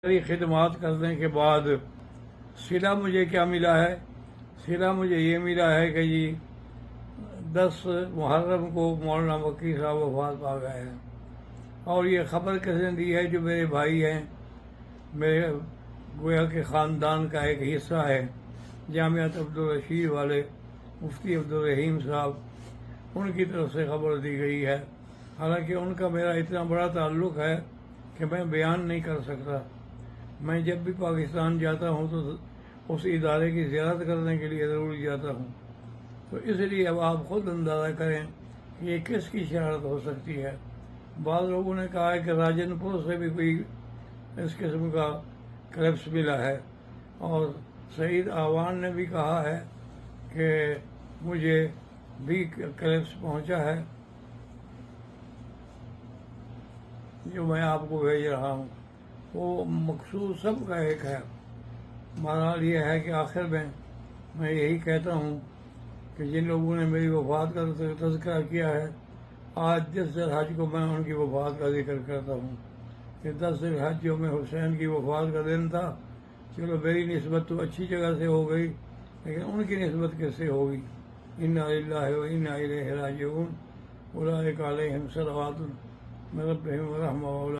میری خدمات کرنے کے بعد صلہ مجھے کیا ملا ہے؟ صلہ مجھے یہ ملا ہے کہ جی 10 محرم کو مولانا مکی صاحب وفات پا گئے ہیں، اور یہ خبر کس نے دی ہے؟ جو میرے بھائی ہیں، میرے گویا کے خاندان کا ایک حصہ ہے، جامعۃ عبدالرشید والے مفتی عبدالرحیم صاحب، ان کی طرف سے خبر دی گئی ہے۔ حالانکہ ان کا میرا اتنا بڑا تعلق ہے کہ میں بیان نہیں کر سکتا۔ میں جب بھی پاکستان جاتا ہوں تو اس ادارے کی زیارت کرنے کے لیے ضرور جاتا ہوں، تو اس لیے اب آپ خود اندازہ کریں کہ یہ کس کی شرارت ہو سکتی ہے۔ بعض لوگوں نے کہا ہے کہ راجن پور سے بھی کوئی اس قسم کا کلپس ملا ہے، اور سعید آوان نے بھی کہا ہے کہ مجھے بھی کلپس پہنچا ہے جو میں آپ کو بھیج رہا ہوں۔ وہ مقصود سب کا ایک ہے۔ بہرحال یہ ہے کہ آخر میں یہی کہتا ہوں کہ جن لوگوں نے میری وفات کا تذکرہ کیا ہے، آج 10 ذی الحج کو میں ان کی وفات کا ذکر کرتا ہوں کہ 10 ذی الحج یوم حسین کی وفات کا دن تھا۔ چلو میری نسبت تو اچھی جگہ سے ہو گئی، لیکن ان کی نسبت کس سے ہوگی؟ انا للہ و انا الیہ راجعون، اولئک علیہم صلوات من ربہم ورحمۃ۔